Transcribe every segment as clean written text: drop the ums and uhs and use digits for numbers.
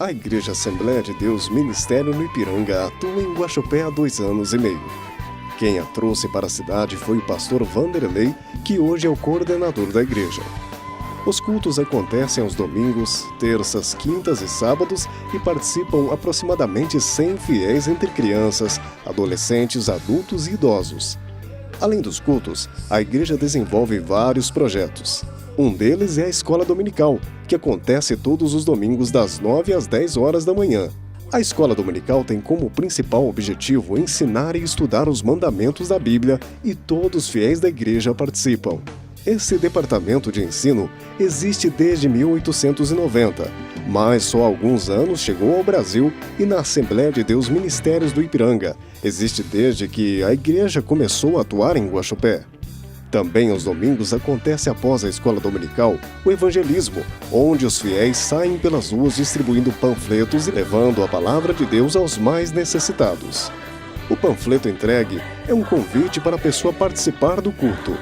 A Igreja Assembleia de Deus Ministério no Ipiranga atua em Guaxupé há 2 anos e meio. Quem a trouxe para a cidade foi o pastor Vanderlei, que hoje é o coordenador da igreja. Os cultos acontecem aos domingos, terças, quintas e sábados e participam aproximadamente 100 fiéis entre crianças, adolescentes, adultos e idosos. Além dos cultos, a igreja desenvolve vários projetos. Um deles é a Escola Dominical, que acontece todos os domingos das 9 às 10 horas da manhã. A Escola Dominical tem como principal objetivo ensinar e estudar os mandamentos da Bíblia e todos os fiéis da igreja participam. Esse departamento de ensino existe desde 1890, mas só há alguns anos chegou ao Brasil e na Assembleia de Deus Ministérios do Ipiranga. Existe desde que a igreja começou a atuar em Guaxupé. Também aos domingos acontece após a escola dominical o evangelismo, onde os fiéis saem pelas ruas distribuindo panfletos e levando a palavra de Deus aos mais necessitados. O panfleto entregue é um convite para a pessoa participar do culto.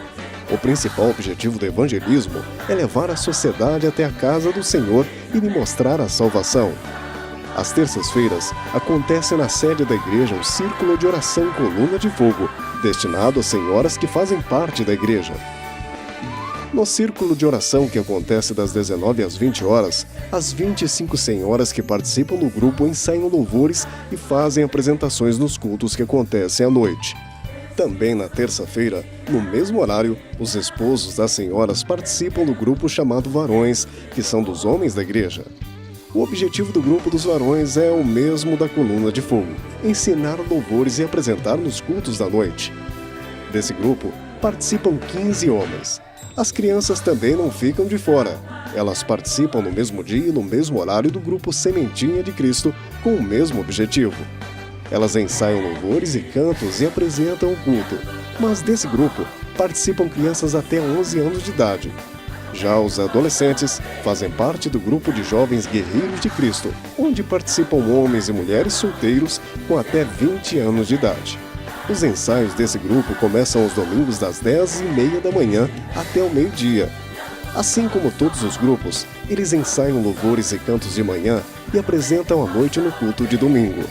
O principal objetivo do evangelismo é levar a sociedade até a casa do Senhor e lhe mostrar a salvação. Às terças-feiras, acontece na sede da igreja o Círculo de Oração Coluna de Fogo, destinado às senhoras que fazem parte da igreja. No Círculo de Oração, que acontece das 19 às 20 horas, as 25 senhoras que participam do grupo ensaiam louvores e fazem apresentações nos cultos que acontecem à noite. Também na terça-feira, no mesmo horário, os esposos das senhoras participam do grupo chamado Varões, que são dos homens da igreja. O objetivo do grupo dos varões é o mesmo da Coluna de Fogo: ensinar louvores e apresentar nos cultos da noite. Desse grupo, participam 15 homens. As crianças também não ficam de fora. Elas participam no mesmo dia e no mesmo horário do grupo Sementinha de Cristo, com o mesmo objetivo. Elas ensaiam louvores e cantos e apresentam o culto, mas desse grupo participam crianças até 11 anos de idade. Já os adolescentes fazem parte do grupo de jovens guerreiros de Cristo, onde participam homens e mulheres solteiros com até 20 anos de idade. Os ensaios desse grupo começam aos domingos das 10h30 da manhã até o meio-dia. Assim como todos os grupos, eles ensaiam louvores e cantos de manhã e apresentam à noite no culto de domingo.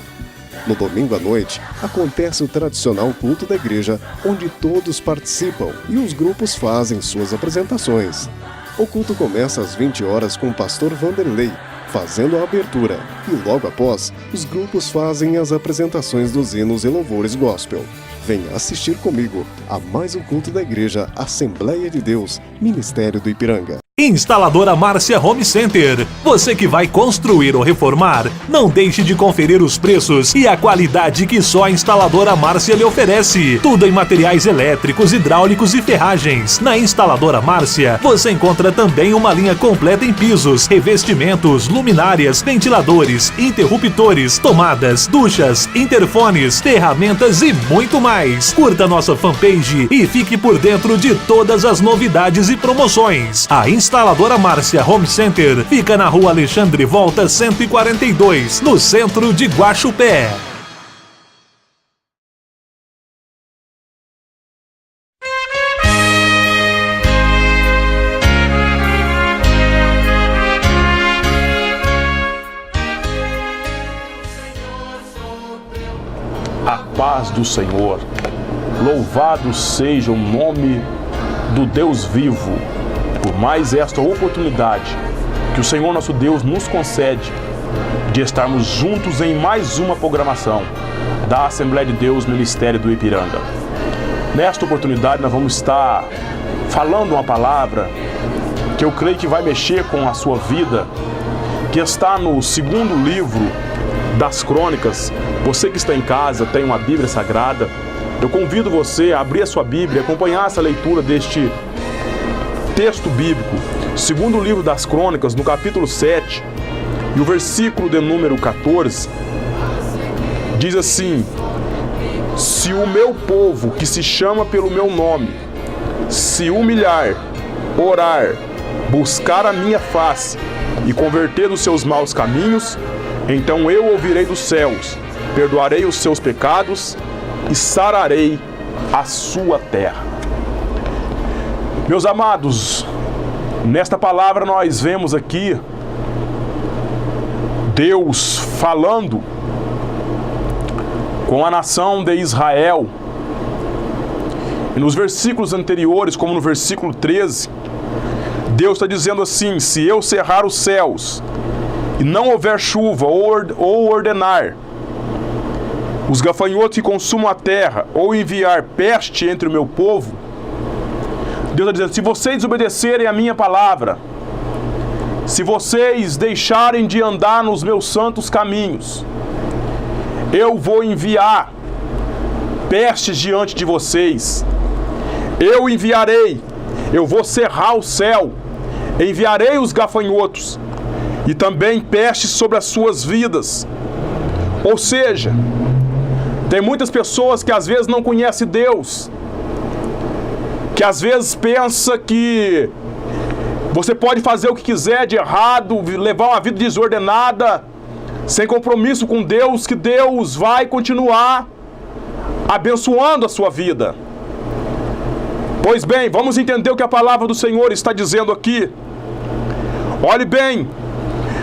No domingo à noite, acontece o tradicional culto da igreja, onde todos participam e os grupos fazem suas apresentações. O culto começa às 20 horas com o pastor Vanderlei, fazendo a abertura, e logo após, os grupos fazem as apresentações dos hinos e louvores gospel. Venha assistir comigo a mais um culto da igreja Assembleia de Deus, Ministério do Ipiranga. Instaladora Márcia Home Center. Você que vai construir ou reformar, não deixe de conferir os preços e a qualidade que só a Instaladora Márcia lhe oferece. Tudo em materiais elétricos, hidráulicos e ferragens. Na Instaladora Márcia, você encontra também uma linha completa em pisos, revestimentos, luminárias, ventiladores, interruptores, tomadas, duchas, interfones, ferramentas e muito mais. Curta nossa fanpage e fique por dentro de todas as novidades e promoções. A Instaladora Márcia Home Center fica na Rua Alexandre Volta 142, no centro de Guaxupé. A paz do Senhor, louvado seja o nome do Deus vivo, por mais esta oportunidade que o Senhor nosso Deus nos concede de estarmos juntos em mais uma programação da Assembleia de Deus Ministério do Ipiranga. Nesta oportunidade nós vamos estar falando uma palavra que eu creio que vai mexer com a sua vida, que está no segundo livro das Crônicas. Você que está em casa, tem uma Bíblia Sagrada, eu convido você a abrir a sua Bíblia e acompanhar essa leitura deste texto bíblico, segundo livro das Crônicas, no capítulo 7, e o versículo de número 14, diz assim: se o meu povo, que se chama pelo meu nome, se humilhar, orar, buscar a minha face e converter dos seus maus caminhos, então eu ouvirei dos céus, perdoarei os seus pecados e sararei a sua terra. Meus amados, nesta palavra nós vemos aqui Deus falando com a nação de Israel. E nos versículos anteriores, como no versículo 13, Deus está dizendo assim: se eu cerrar os céus e não houver chuva ou ordenar os gafanhotos que consumam a terra, ou enviar peste entre o meu povo, Deus está dizendo: se vocês desobedecerem a minha palavra, se vocês deixarem de andar nos meus santos caminhos, eu vou enviar pestes diante de vocês. Eu enviarei, eu vou cerrar o céu, enviarei os gafanhotos e também pestes sobre as suas vidas. Ou seja, tem muitas pessoas que às vezes não conhecem Deus, que às vezes pensa que você pode fazer o que quiser de errado, levar uma vida desordenada, sem compromisso com Deus, que Deus vai continuar abençoando a sua vida. Pois bem, vamos entender o que a palavra do Senhor está dizendo aqui. Olhe bem,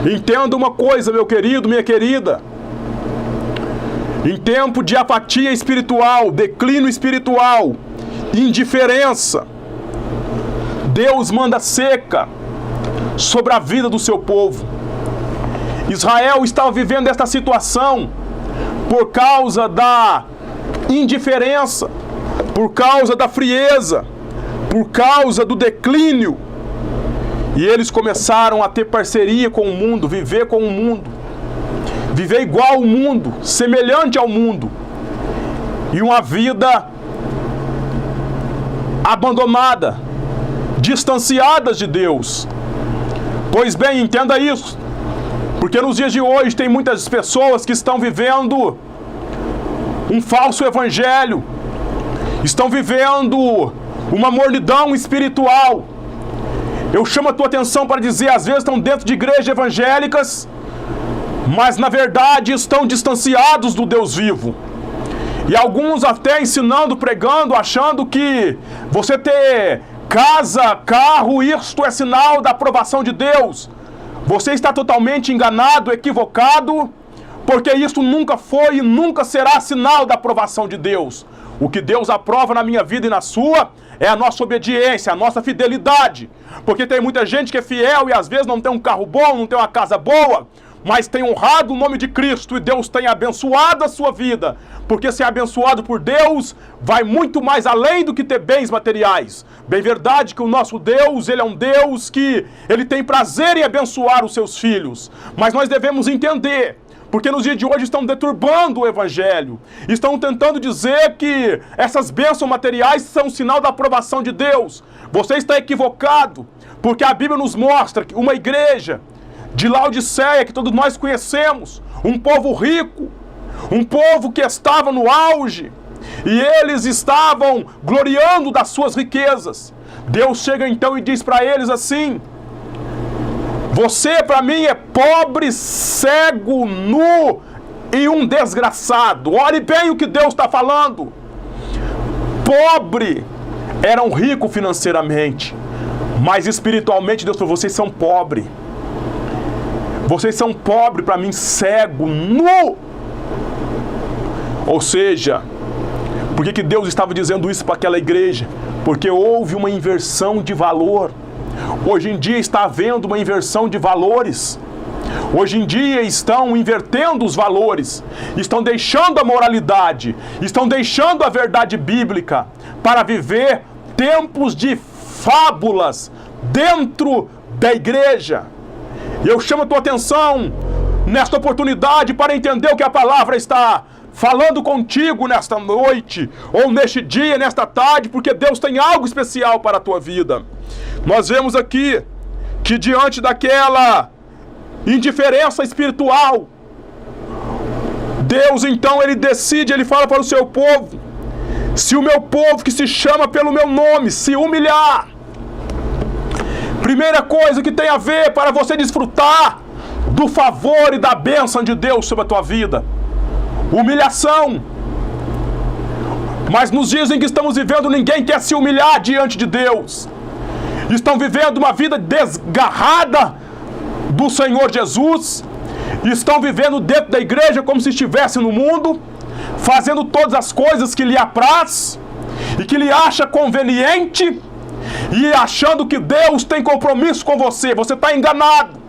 entenda uma coisa, meu querido, minha querida. Em tempo de apatia espiritual, declínio espiritual, indiferença, Deus manda seca sobre a vida do seu povo. Israel estava vivendo esta situação por causa da indiferença, por causa da frieza, por causa do declínio. E eles começaram a ter parceria com o mundo, viver com o mundo, viver igual ao mundo, semelhante ao mundo, e uma vida abandonada, distanciadas de Deus. Pois bem, entenda isso, porque nos dias de hoje tem muitas pessoas que estão vivendo um falso evangelho, estão vivendo uma mornidão espiritual. Eu chamo a tua atenção para dizer, às vezes estão dentro de igrejas evangélicas, mas na verdade estão distanciados do Deus vivo. E alguns até ensinando, pregando, achando que você ter casa, carro, isto é sinal da aprovação de Deus. Você está totalmente enganado, equivocado, porque isso nunca foi e nunca será sinal da aprovação de Deus. O que Deus aprova na minha vida e na sua é a nossa obediência, a nossa fidelidade. Porque tem muita gente que é fiel e às vezes não tem um carro bom, não tem uma casa boa, mas tem honrado o nome de Cristo e Deus tem abençoado a sua vida. Porque ser abençoado por Deus vai muito mais além do que ter bens materiais. Bem verdade que o nosso Deus, Ele é um Deus que Ele tem prazer em abençoar os seus filhos. Mas nós devemos entender, porque nos dias de hoje estão deturbando o Evangelho, estão tentando dizer que essas bênçãos materiais são um sinal da aprovação de Deus. Você está equivocado, porque a Bíblia nos mostra que uma igreja de Laodiceia, que todos nós conhecemos, um povo rico, um povo que estava no auge, e eles estavam gloriando das suas riquezas. Deus chega então e diz para eles assim: você para mim é pobre, cego, nu e um desgraçado. Olhe bem o que Deus está falando. Pobre eram ricos financeiramente, mas espiritualmente Deus falou: vocês são pobres. Vocês são pobres para mim, cego, nu. Ou seja, por que Deus estava dizendo isso para aquela igreja? Porque houve uma inversão de valor. Hoje em dia está havendo uma inversão de valores. Hoje em dia estão invertendo os valores, estão deixando a moralidade, estão deixando a verdade bíblica para viver tempos de fábulas dentro da igreja. Eu chamo a tua atenção nesta oportunidade para entender o que a palavra está falando contigo nesta noite, ou neste dia, nesta tarde, porque Deus tem algo especial para a tua vida. Nós vemos aqui que diante daquela indiferença espiritual, Deus então ele decide, ele fala para o seu povo: se o meu povo que se chama pelo meu nome se humilhar, primeira coisa que tem a ver para você desfrutar do favor e da bênção de Deus sobre a tua vida, humilhação. Mas nos dias em que estamos vivendo, ninguém quer se humilhar diante de Deus. Estão vivendo uma vida desgarrada do Senhor Jesus, estão vivendo dentro da igreja como se estivessem no mundo, fazendo todas as coisas que lhe apraz e que lhe acha conveniente, e achando que Deus tem compromisso com você. Você está enganado.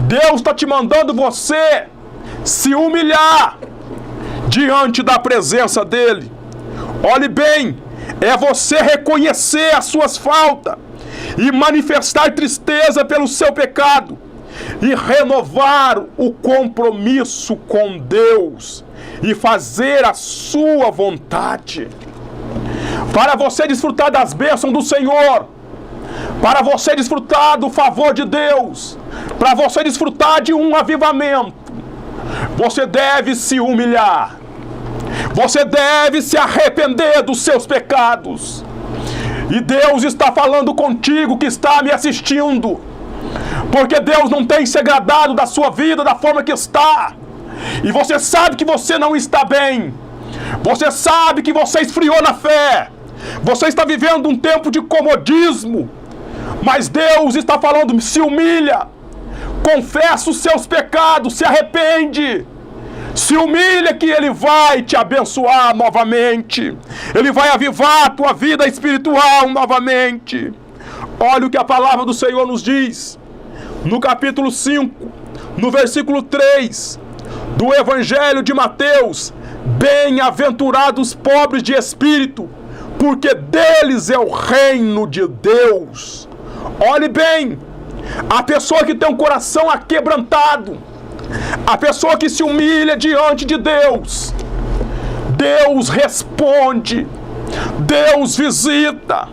Deus está te mandando você se humilhar diante da presença dEle. Olhe bem, é você reconhecer as suas faltas e manifestar tristeza pelo seu pecado e renovar o compromisso com Deus e fazer a sua vontade. Para você desfrutar das bênçãos do Senhor, para você desfrutar do favor de Deus, para você desfrutar de um avivamento, você deve se humilhar. Você deve se arrepender dos seus pecados. E Deus está falando contigo que está me assistindo, porque Deus não tem se agradado da sua vida da forma que está. E você sabe que você não está bem. Você sabe que você esfriou na fé. Você está vivendo um tempo de comodismo. Mas Deus está falando, se humilha. Confessa os seus pecados, se arrepende. Se humilha que Ele vai te abençoar novamente. Ele vai avivar a tua vida espiritual novamente. Olha o que a palavra do Senhor nos diz. No capítulo 5, no versículo 3, do Evangelho de Mateus. Bem-aventurados pobres de espírito, porque deles é o reino de Deus. Olhe bem, a pessoa que tem um coração aquebrantado, a pessoa que se humilha diante de Deus, Deus responde, Deus visita,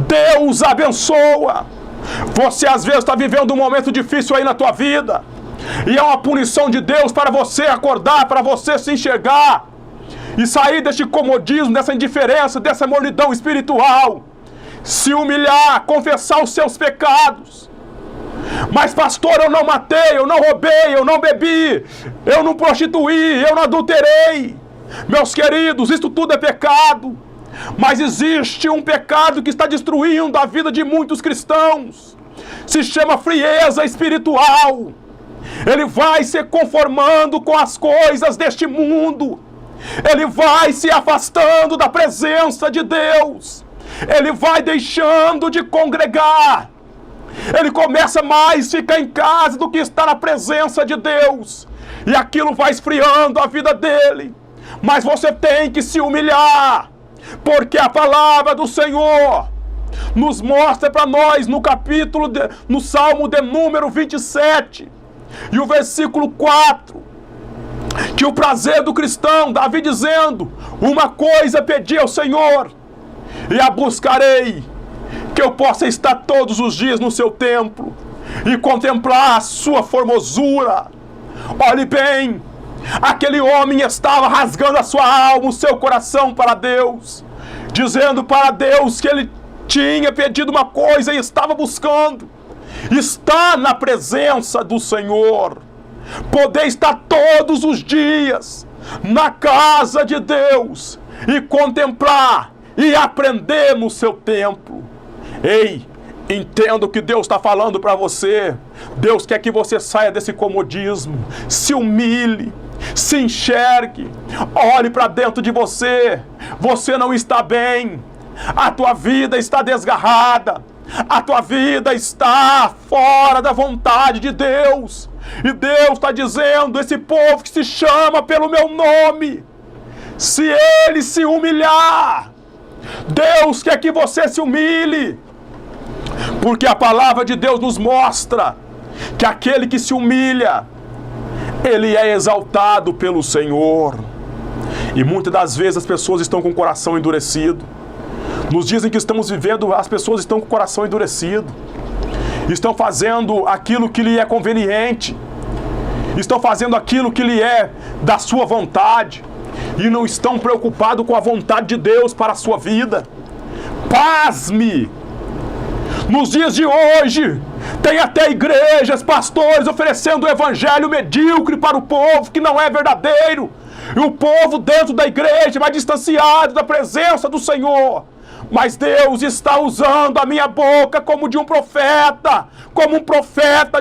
Deus abençoa. Você às vezes está vivendo um momento difícil aí na tua vida, e é uma punição de Deus para você acordar, para você se enxergar e sair deste comodismo, dessa indiferença, dessa mornidão espiritual. Se humilhar, confessar os seus pecados. Mas pastor, eu não matei, eu não roubei, eu não bebi, eu não prostituí, eu não adulterei. Meus queridos, isso tudo é pecado. Mas existe um pecado que está destruindo a vida de muitos cristãos. Se chama frieza espiritual. Ele vai se conformando com as coisas deste mundo. Ele vai se afastando da presença de Deus. Ele vai deixando de congregar. Ele começa mais a ficar em casa do que estar na presença de Deus. E aquilo vai esfriando a vida dele. Mas você tem que se humilhar, porque a palavra do Senhor nos mostra para nós no Salmo de número 27 e o versículo 4, que o prazer do cristão, Davi dizendo, uma coisa pedi ao Senhor e a buscarei, que eu possa estar todos os dias no seu templo e contemplar a sua formosura. Olhe bem, aquele homem estava rasgando a sua alma, o seu coração para Deus, dizendo para Deus que ele tinha pedido uma coisa e estava buscando. Está na presença do Senhor, poder estar todos os dias na casa de Deus e contemplar e aprender no seu templo. Ei, entenda o que Deus está falando para você. Deus quer que você saia desse comodismo, se humilhe, se enxergue, olhe para dentro de você. Você não está bem, a tua vida está desgarrada, a tua vida está fora da vontade de Deus. E Deus está dizendo, esse povo que se chama pelo meu nome, se ele se humilhar, Deus quer que você se humilhe. Porque a palavra de Deus nos mostra que aquele que se humilha, ele é exaltado pelo Senhor. E muitas das vezes as pessoas estão com o coração endurecido. Nos dizem que estamos vivendo, as pessoas estão com o coração endurecido. Estão fazendo aquilo que lhe é conveniente. Estão fazendo aquilo que lhe é da sua vontade. E não estão preocupados com a vontade de Deus para a sua vida. Pasme! Nos dias de hoje, tem até igrejas, pastores oferecendo o evangelho medíocre para o povo, que não é verdadeiro. E o povo dentro da igreja vai distanciado da presença do Senhor. Mas Deus está usando a minha boca como de um profeta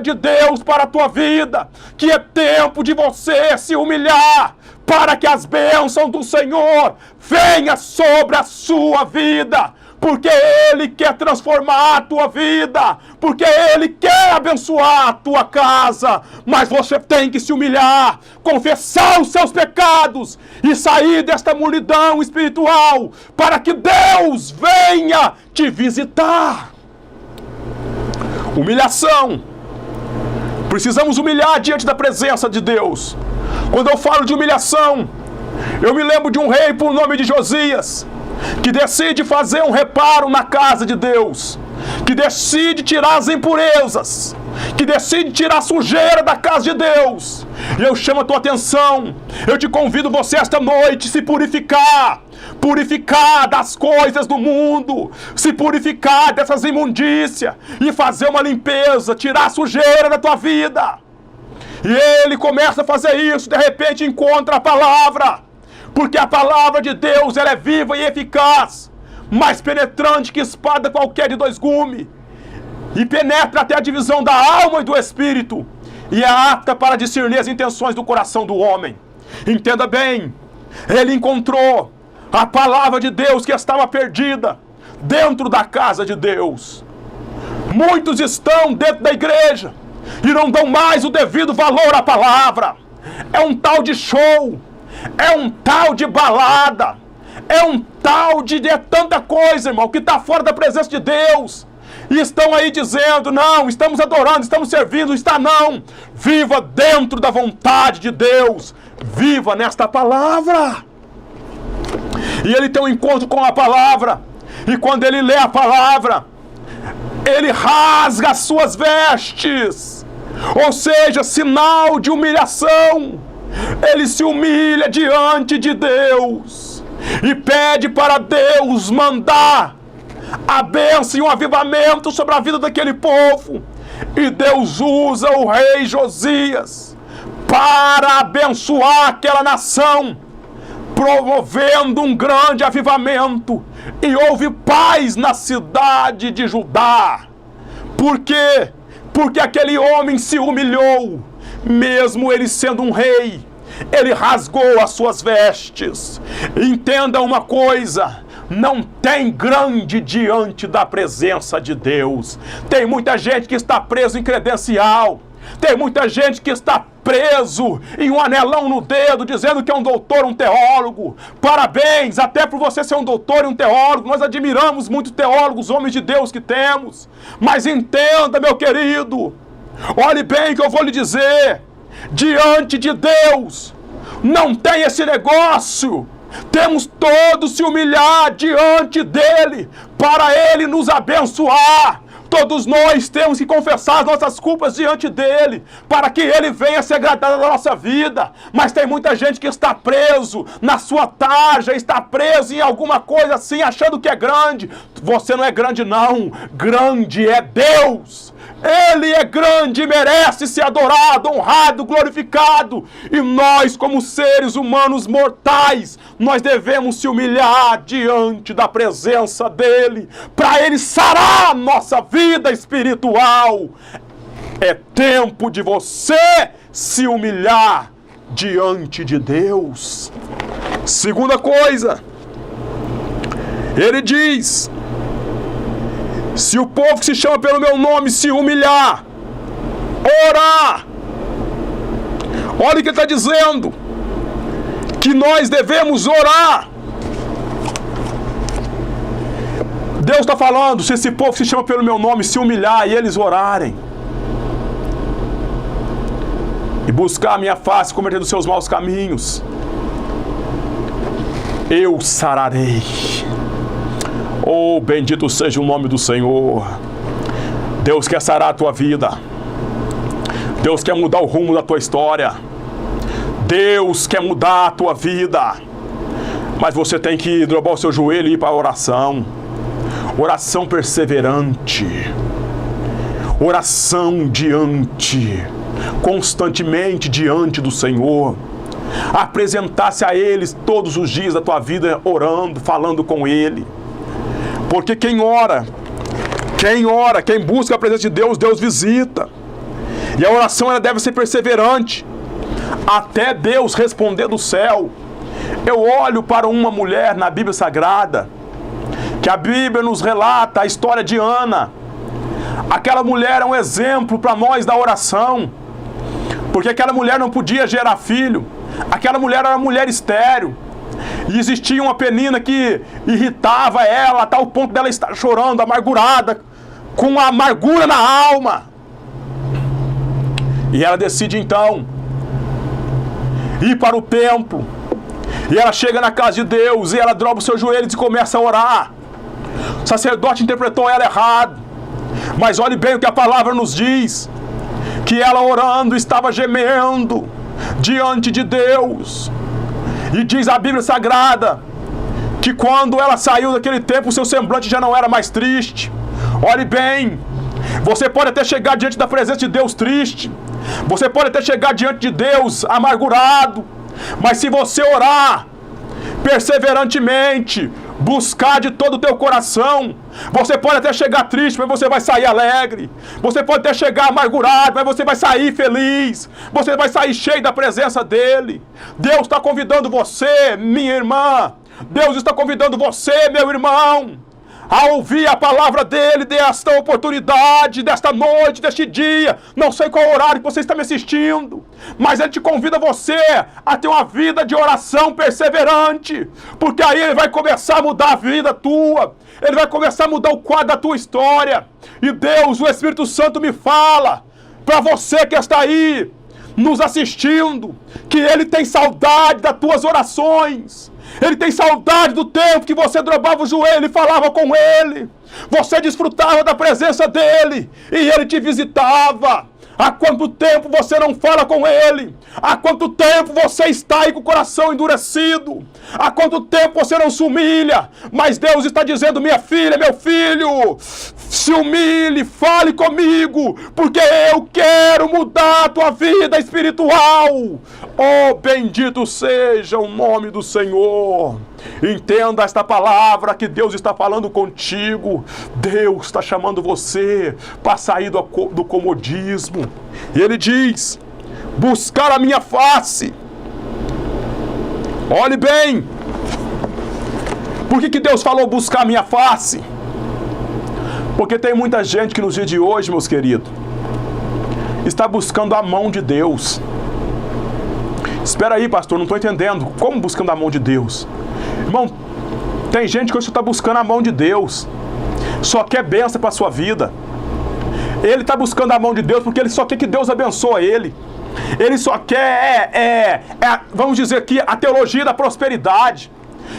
de Deus para a tua vida, que é tempo de você se humilhar, para que as bênçãos do Senhor venham sobre a sua vida, porque Ele quer transformar a tua vida, porque Ele quer abençoar a tua casa, mas você tem que se humilhar, confessar os seus pecados e sair desta mulidão espiritual, para que Deus venha te visitar. Humilhação. Precisamos humilhar diante da presença de Deus. Quando eu falo de humilhação, eu me lembro de um rei por nome de Josias, que decide fazer um reparo na casa de Deus, que decide tirar as impurezas, que decide tirar a sujeira da casa de Deus. E eu chamo a tua atenção, eu te convido você esta noite se purificar das coisas do mundo, se purificar dessas imundícias e fazer uma limpeza, tirar a sujeira da tua vida. E ele começa a fazer isso, de repente encontra a palavra, porque a palavra de Deus, ela é viva e eficaz, mais penetrante que espada qualquer de 2 gumes, e penetra até a divisão da alma e do espírito, e é apta para discernir as intenções do coração do homem. Entenda bem, ele encontrou a palavra de Deus que estava perdida dentro da casa de Deus. Muitos estão dentro da igreja e não dão mais o devido valor à palavra. É um tal de show, é um tal de balada, é um tal de tanta coisa, irmão, que está fora da presença de Deus. E estão aí dizendo, não, estamos adorando, estamos servindo. Está não. Viva dentro da vontade de Deus. Viva nesta palavra. E ele tem um encontro com a palavra. E quando ele lê a palavra, ele rasga as suas vestes. Ou seja, sinal de humilhação. Ele se humilha diante de Deus e pede para Deus mandar a bênção e um avivamento sobre a vida daquele povo. E Deus usa o rei Josias para abençoar aquela nação, promovendo um grande avivamento. E houve paz na cidade de Judá. Por quê? Porque aquele homem se humilhou, mesmo ele sendo um rei. Ele rasgou as suas vestes. Entenda uma coisa: não tem grande diante da presença de Deus. Tem muita gente que está preso em credencial. Tem muita gente que está preso em um anelão no dedo, dizendo que é um doutor, um teólogo. Parabéns, até por você ser um doutor e um teólogo. Nós admiramos muito teólogos, homens de Deus que temos. Mas entenda, meu querido, olhe bem o que eu vou lhe dizer. Diante de Deus, não tem esse negócio. Temos todos se humilhar diante dele, para ele nos abençoar. Todos nós temos que confessar as nossas culpas diante dele, para que ele venha ser agradado da nossa vida. Mas tem muita gente que está preso na sua tarja, está preso em alguma coisa assim, achando que é grande. Você não é grande não, grande é Deus. Ele é grande e merece ser adorado, honrado, glorificado. E nós, como seres humanos mortais, nós devemos se humilhar diante da presença dele, para ele sarar a nossa vida espiritual. É tempo de você se humilhar diante de Deus. Segunda coisa, ele diz: se o povo que se chama pelo meu nome se humilhar, orar. Olha o que ele está dizendo, que nós devemos orar. Deus está falando, se esse povo que se chama pelo meu nome se humilhar e eles orarem, e buscar a minha face, converter dos seus maus caminhos, eu sararei. Oh, bendito seja o nome do Senhor. Deus quer sarar a tua vida. Deus quer mudar o rumo da tua história. Deus quer mudar a tua vida. Mas você tem que dobrar o seu joelho e ir para a oração. Oração perseverante. Oração constantemente diante do Senhor. Apresentar-se a Ele todos os dias da tua vida, orando, falando com Ele. Porque quem ora, quem busca a presença de Deus, Deus visita. E a oração ela deve ser perseverante, até Deus responder do céu. Eu olho para uma mulher na Bíblia Sagrada, que a Bíblia nos relata a história de Ana. Aquela mulher é um exemplo para nós da oração, porque aquela mulher não podia gerar filho. Aquela mulher era uma mulher estéril. E existia uma penina que irritava ela, a tal ponto dela estar chorando, amargurada, com a amargura na alma. E ela decide então ir para o templo. E ela chega na casa de Deus e ela dobra os seus joelhos e começa a orar. O sacerdote interpretou ela errado, mas olhe bem o que a palavra nos diz: que ela orando estava gemendo diante de Deus. E diz a Bíblia Sagrada que quando ela saiu daquele tempo, o seu semblante já não era mais triste. Olhe bem, você pode até chegar diante da presença de Deus triste, você pode até chegar diante de Deus amargurado, mas se você orar perseverantemente, buscar de todo o teu coração, você pode até chegar triste, mas você vai sair alegre. Você pode até chegar amargurado, mas você vai sair feliz. Você vai sair cheio da presença dEle. Deus está convidando você, minha irmã. Deus está convidando você, meu irmão, a ouvir a palavra dEle, desta oportunidade, desta noite, deste dia. Não sei qual horário que você está me assistindo, mas Ele te convida você a ter uma vida de oração perseverante, porque aí Ele vai começar a mudar a vida tua. Ele vai começar a mudar o quadro da tua história. E Deus, o Espírito Santo me fala, para você que está aí nos assistindo, que Ele tem saudade das tuas orações. Ele tem saudade do tempo que você dobrava o joelho e falava com Ele. Você desfrutava da presença dEle e Ele te visitava. Há quanto tempo você não fala com Ele? Há quanto tempo você está aí com o coração endurecido? Há quanto tempo você não se humilha? Mas Deus está dizendo: minha filha, meu filho, se humilhe, fale comigo, porque eu quero mudar a tua vida espiritual. Oh, bendito seja o nome do Senhor. Entenda esta palavra que Deus está falando contigo. Deus está chamando você para sair do comodismo. E Ele diz: buscar a minha face. Olhe bem, por que Deus falou buscar a minha face? Porque tem muita gente que nos dias de hoje, meus queridos, está buscando a mão de Deus. Espera aí, pastor, não estou entendendo. Como buscando a mão de Deus? Irmão, tem gente que hoje está buscando a mão de Deus, só quer bênção para a sua vida. Ele está buscando a mão de Deus porque ele só quer que Deus abençoe ele. Ele só quer, vamos dizer aqui, a teologia da prosperidade.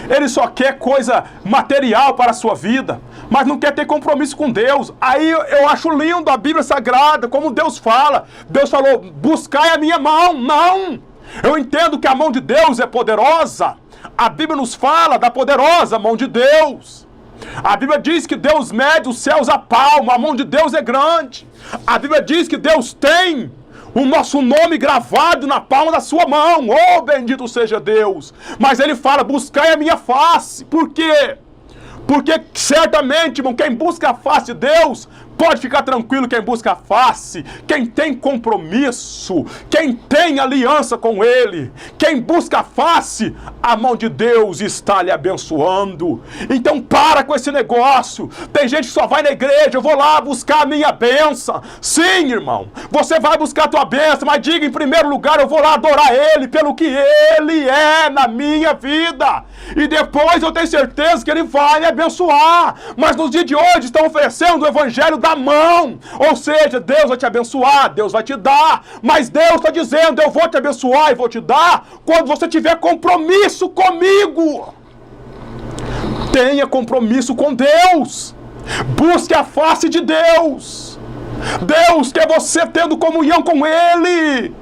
Ele só quer coisa material para a sua vida, mas não quer ter compromisso com Deus. Aí eu acho lindo a Bíblia Sagrada, como Deus fala. Deus falou: buscai a minha mão. Não! Eu entendo que a mão de Deus é poderosa. A Bíblia nos fala da poderosa mão de Deus. A Bíblia diz que Deus mede os céus a palmo. A mão de Deus é grande. A Bíblia diz que Deus tem o nosso nome gravado na palma da sua mão. Oh, bendito seja Deus. Mas Ele fala: buscai a minha face. Por quê? Porque certamente, irmão, quem busca a face de Deus, pode ficar tranquilo, quem busca a face, quem tem compromisso, quem tem aliança com Ele, quem busca a face, a mão de Deus está lhe abençoando. Então para com esse negócio. Tem gente que só vai na igreja: eu vou lá buscar a minha bênção. Sim, irmão, você vai buscar a tua bênção, mas diga em primeiro lugar: eu vou lá adorar Ele pelo que Ele é na minha vida. E depois eu tenho certeza que Ele vai me abençoar. Mas nos dias de hoje estão oferecendo o evangelho da mão. Ou seja, Deus vai te abençoar, Deus vai te dar. Mas Deus está dizendo: eu vou te abençoar e vou te dar quando você tiver compromisso comigo. Tenha compromisso com Deus. Busque a face de Deus. Deus quer você tendo comunhão com Ele.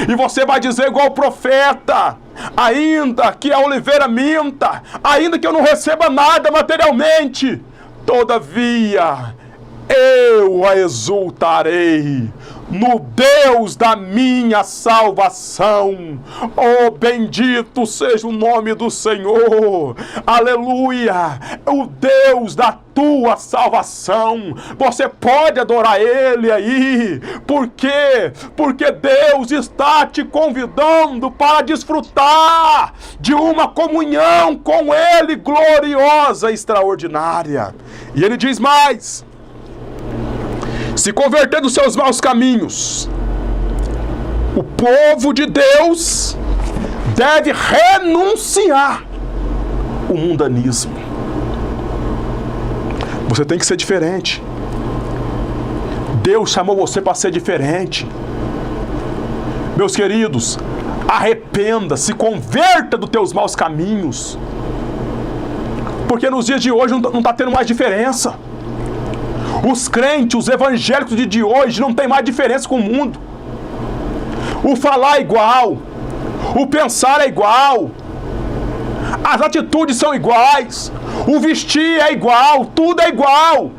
E você vai dizer igual o profeta: ainda que a oliveira minta, ainda que eu não receba nada materialmente, todavia eu a exultarei no Deus da minha salvação. Oh, bendito seja o nome do Senhor. Aleluia. O Deus da tua salvação. Você pode adorar Ele aí. Por quê? Porque Deus está te convidando para desfrutar de uma comunhão com Ele gloriosa, extraordinária. E Ele diz mais: se converter dos seus maus caminhos, o povo de Deus deve renunciar ao mundanismo. Você tem que ser diferente. Deus chamou você para ser diferente. Meus queridos, arrependa, se converta dos teus maus caminhos. Porque nos dias de hoje não está tendo mais diferença. Os crentes, os evangélicos de hoje não tem mais diferença com o mundo. O falar é igual, o pensar é igual, as atitudes são iguais, o vestir é igual, tudo é igual.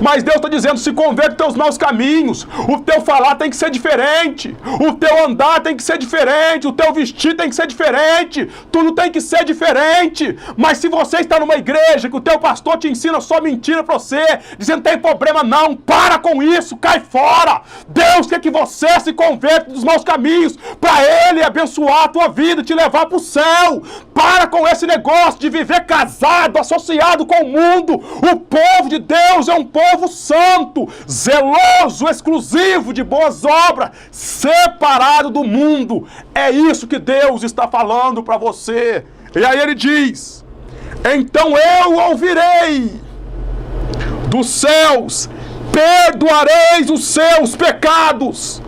Mas Deus está dizendo: se converte dos teus maus caminhos. O teu falar tem que ser diferente, o teu andar tem que ser diferente, o teu vestir tem que ser diferente, tudo tem que ser diferente. Mas se você está numa igreja que o teu pastor te ensina só mentira para você, dizendo que tem problema não, para com isso, cai fora. Deus quer que você se converta dos maus caminhos para Ele abençoar a tua vida, te levar para o céu. Para com esse negócio de viver casado, associado com o mundo. O povo de Deus é um povo santo, zeloso, exclusivo de boas obras, separado do mundo. É isso que Deus está falando para você. E aí Ele diz: então eu ouvirei dos céus, perdoareis os seus pecados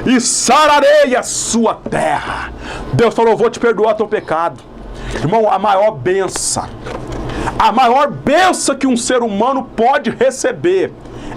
e sararei a sua terra. Deus falou: vou te perdoar teu pecado. Irmão, a maior bênção que um ser humano pode receber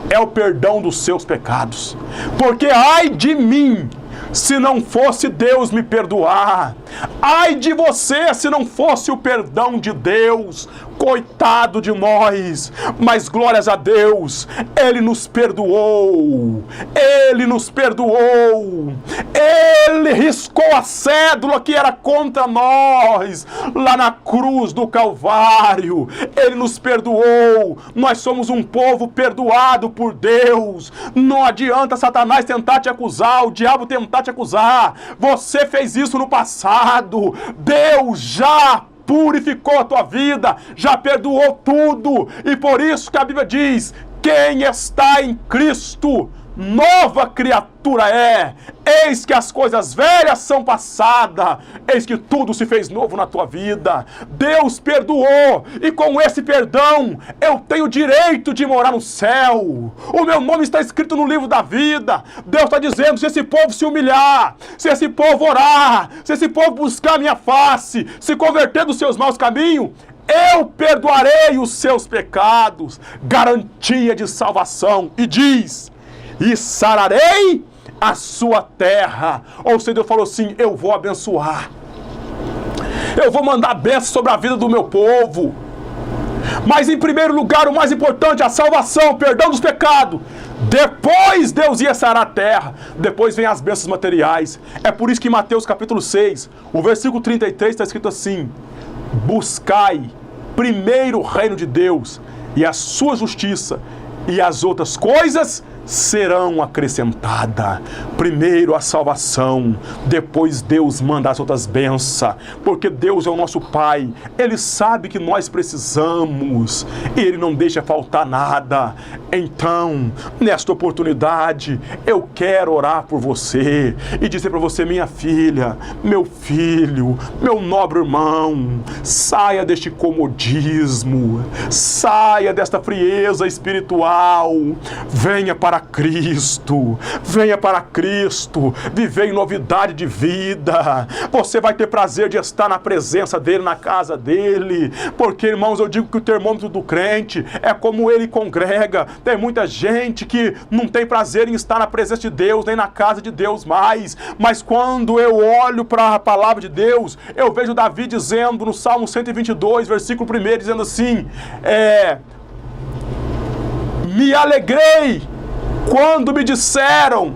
é o perdão dos seus pecados. Porque ai de mim, se não fosse Deus me perdoar. Ai de você, se não fosse o perdão de Deus. Coitado de nós, mas glórias a Deus, Ele nos perdoou, Ele nos perdoou, Ele riscou a cédula que era contra nós, lá na cruz do Calvário. Ele nos perdoou, nós somos um povo perdoado por Deus. Não adianta Satanás tentar te acusar, o diabo tentar te acusar. Você fez isso no passado, Deus já purificou a tua vida, já perdoou tudo. E por isso que a Bíblia diz: quem está em Cristo, nova criatura é. Eis que as coisas velhas são passadas, eis que tudo se fez novo na tua vida. Deus perdoou, e com esse perdão eu tenho direito de morar no céu. O meu nome está escrito no livro da vida. Deus está dizendo: se esse povo se humilhar, se esse povo orar, se esse povo buscar a minha face, se converter dos seus maus caminhos, eu perdoarei os seus pecados. Garantia de salvação. E diz: e sararei a sua terra. Ou seja, Deus falou assim: eu vou abençoar, eu vou mandar bênção sobre a vida do meu povo. Mas em primeiro lugar, o mais importante, a salvação, o perdão dos pecados. Depois Deus ia sarar a terra, depois vem as bênçãos materiais. É por isso que em Mateus capítulo 6, o versículo 33 está escrito assim: buscai primeiro o reino de Deus e a sua justiça, e as outras coisas serão acrescentadas. Primeiro a salvação, depois Deus manda as outras bênçãos, porque Deus é o nosso Pai, Ele sabe que nós precisamos, Ele não deixa faltar nada. Então, nesta oportunidade, eu quero orar por você e dizer para você: minha filha, meu filho, meu nobre irmão, saia deste comodismo, saia desta frieza espiritual, venha para Cristo, venha para Cristo, viver em novidade de vida. Você vai ter prazer de estar na presença dEle, na casa dEle, porque, irmãos, eu digo que o termômetro do crente é como ele congrega. Tem muita gente que não tem prazer em estar na presença de Deus, nem na casa de Deus mais, mas quando eu olho para a palavra de Deus, eu vejo Davi dizendo no Salmo 122, versículo 1, dizendo assim: me alegrei quando me disseram,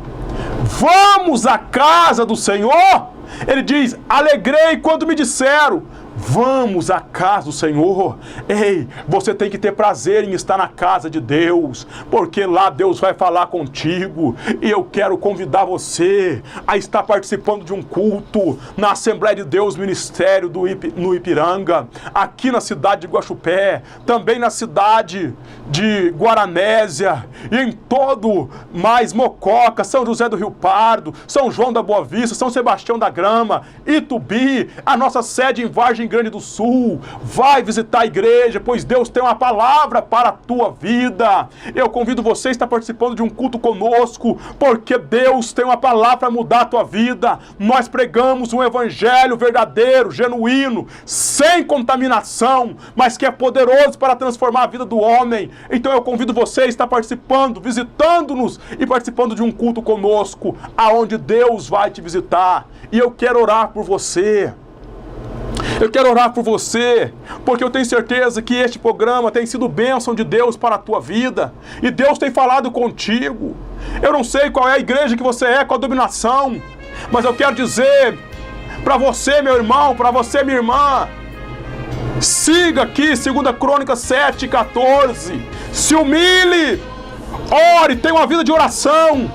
vamos à casa do Senhor. Ele diz, alegrei quando me disseram, vamos à casa do Senhor. Ei, você tem que ter prazer em estar na casa de Deus, porque lá Deus vai falar contigo. E eu quero convidar você a estar participando de um culto na Assembleia de Deus Ministério no Ipiranga, aqui na cidade de Guaxupé, também na cidade de Guaranésia, e em todo mais Mococa, São José do Rio Pardo, São João da Boa Vista, São Sebastião da Grama, Itubi, a nossa sede em Vargem Grande do Sul. Vai visitar a igreja, pois Deus tem uma palavra para a tua vida. Eu convido você a estar participando de um culto conosco, porque Deus tem uma palavra para mudar a tua vida. Nós pregamos um evangelho verdadeiro, genuíno, sem contaminação, mas que é poderoso para transformar a vida do homem. Então eu convido você a estar participando, visitando-nos e participando de um culto conosco, aonde Deus vai te visitar. E eu quero orar por você. Eu quero orar por você, porque eu tenho certeza que este programa tem sido bênção de Deus para a tua vida, e Deus tem falado contigo. Eu não sei qual é a igreja que você é, qual a dominação, mas eu quero dizer para você, meu irmão, para você, minha irmã, siga aqui, 2 Crônicas 7:14, se humilhe, ore, tenha uma vida de oração,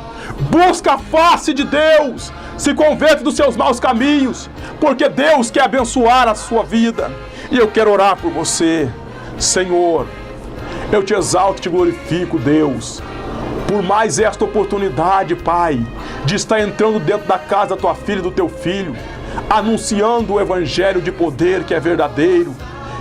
busca a face de Deus, se converte dos seus maus caminhos, porque Deus quer abençoar a sua vida. E eu quero orar por você. Senhor, eu te exalto e te glorifico, Deus, por mais esta oportunidade, Pai, de estar entrando dentro da casa da tua filha e do teu filho, anunciando o evangelho de poder que é verdadeiro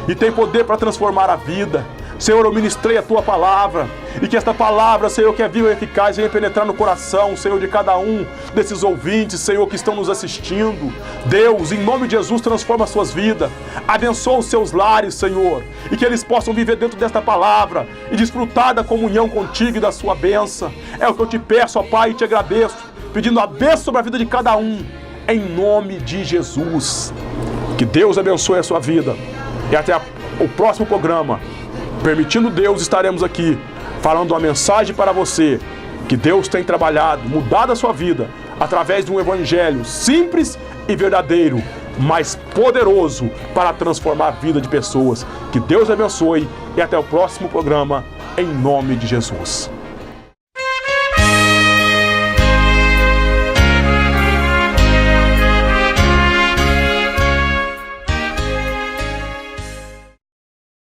e tem poder para transformar a vida. Senhor, eu ministrei a tua palavra, e que esta palavra, Senhor, que é viva e eficaz, venha penetrar no coração, Senhor, de cada um desses ouvintes, Senhor, que estão nos assistindo. Deus, em nome de Jesus, transforma as suas vidas, abençoa os seus lares, Senhor, e que eles possam viver dentro desta palavra e desfrutar da comunhão contigo e da sua bênção. É o que eu te peço, ó Pai, e te agradeço, pedindo a bênção sobre a vida de cada um, em nome de Jesus. Que Deus abençoe a sua vida, e até o próximo programa. Permitindo Deus, estaremos aqui falando uma mensagem para você, que Deus tem trabalhado, mudado a sua vida, através de um evangelho simples e verdadeiro, mas poderoso para transformar a vida de pessoas. Que Deus abençoe e até o próximo programa, em nome de Jesus.